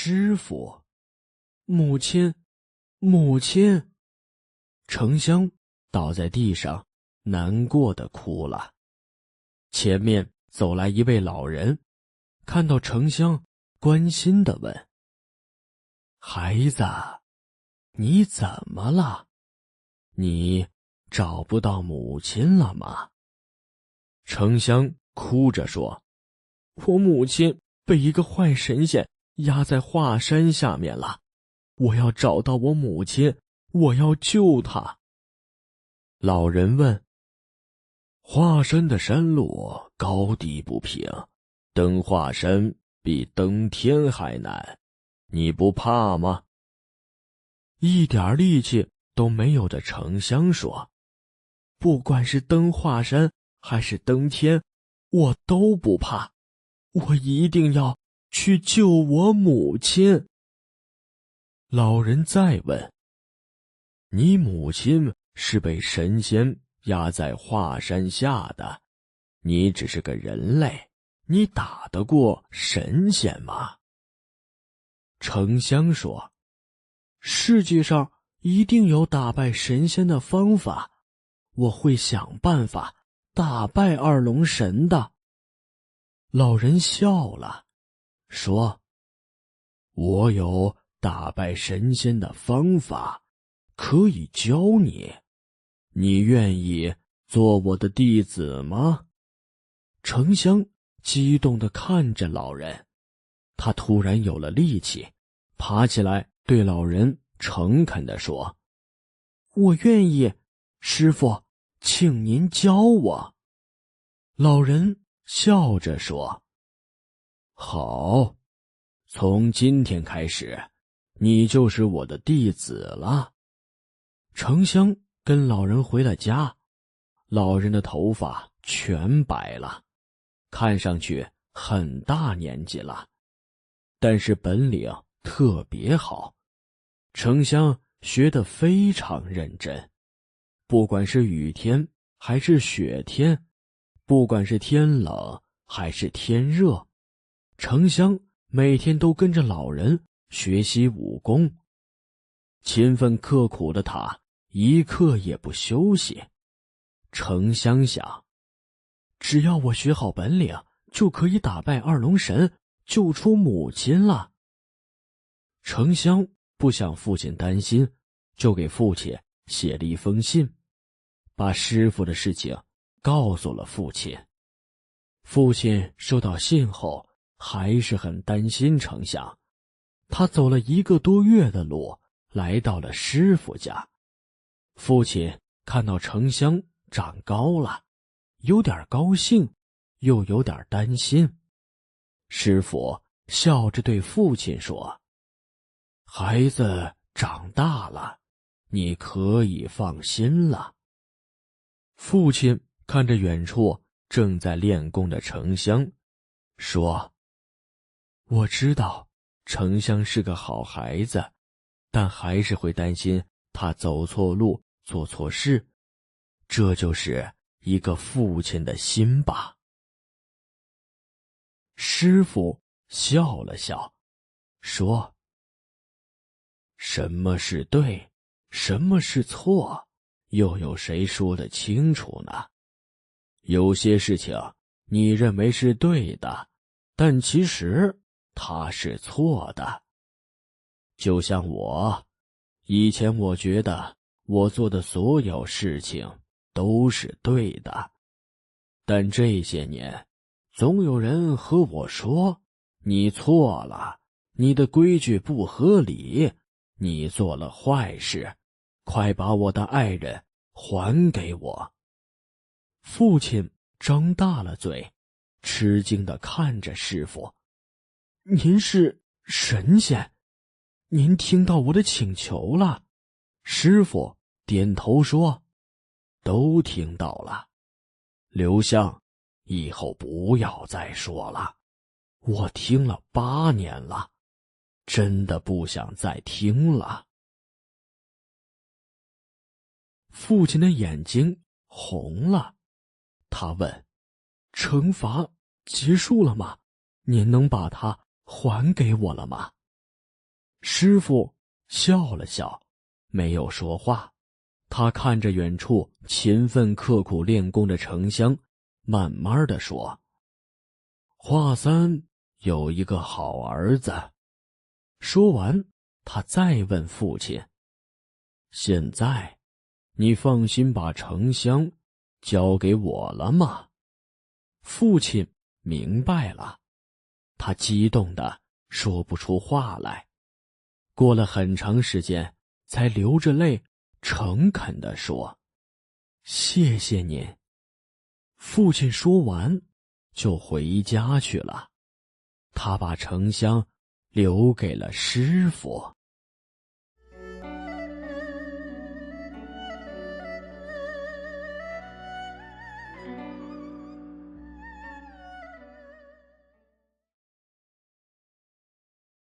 师傅，母亲，母亲！程香倒在地上，难过的哭了。前面走来一位老人，看到程香，关心的问：“孩子，你怎么了？你找不到母亲了吗？”程香哭着说：“我母亲被一个坏神仙压在华山下面了，我要找到我母亲，我要救她。”老人问：“华山的山路高低不平，登华山比登天还难，你不怕吗？”一点力气都没有的程香说：“不管是登华山还是登天，我都不怕，我一定要去救我母亲。”老人再问：“你母亲是被神仙压在华山下的，你只是个人类，你打得过神仙吗？”程香说：“世界上一定有打败神仙的方法，我会想办法打败二龙神的。”老人笑了，说：“我有打败神仙的方法，可以教你，你愿意做我的弟子吗？”程香激动地看着老人，他突然有了力气，爬起来对老人诚恳地说：“我愿意，师傅，请您教我。”老人笑着说：“好，从今天开始，你就是我的弟子了。”程香跟老人回了家，老人的头发全白了，看上去很大年纪了，但是本领特别好。程香学得非常认真，不管是雨天还是雪天，不管是天冷还是天热，程香每天都跟着老人学习武功。勤奋刻苦的他一刻也不休息。程香想，只要我学好本领，就可以打败二龙神，救出母亲了。程香不想父亲担心，就给父亲写了一封信，把师傅的事情告诉了父亲。父亲收到信后还是很担心程香，他走了1个多月的路，来到了师傅家。父亲看到程香长高了，有点高兴，又有点担心。师傅笑着对父亲说：“孩子长大了，你可以放心了。”父亲看着远处正在练功的程香，说：“我知道程香是个好孩子，但还是会担心他走错路，做错事，这就是一个父亲的心吧。”师傅笑了笑，说：“什么是对，什么是错，又有谁说得清楚呢？有些事情你认为是对的，但其实它是错的。就像我，以前我觉得我做的所有事情都是对的，但这些年，总有人和我说，你错了，你的规矩不合理，你做了坏事，快把我的爱人还给我。”父亲张大了嘴，吃惊地看着师傅：“您是神仙？您听到我的请求了？”师傅点头说：“都听到了。刘向，以后不要再说了，我听了8年了，真的不想再听了。”父亲的眼睛红了，他问：“惩罚结束了吗？您能把它还给我了吗？”师傅笑了笑，没有说话。他看着远处勤奋刻苦练功的程香，慢慢地说：“华三有一个好儿子。”说完，他再问父亲：“现在，你放心把程香交给我了吗？”父亲明白了，他激动得说不出话来。过了很长时间，才流着泪诚恳地说：“谢谢您。”父亲说完，就回家去了。他把程香留给了师傅。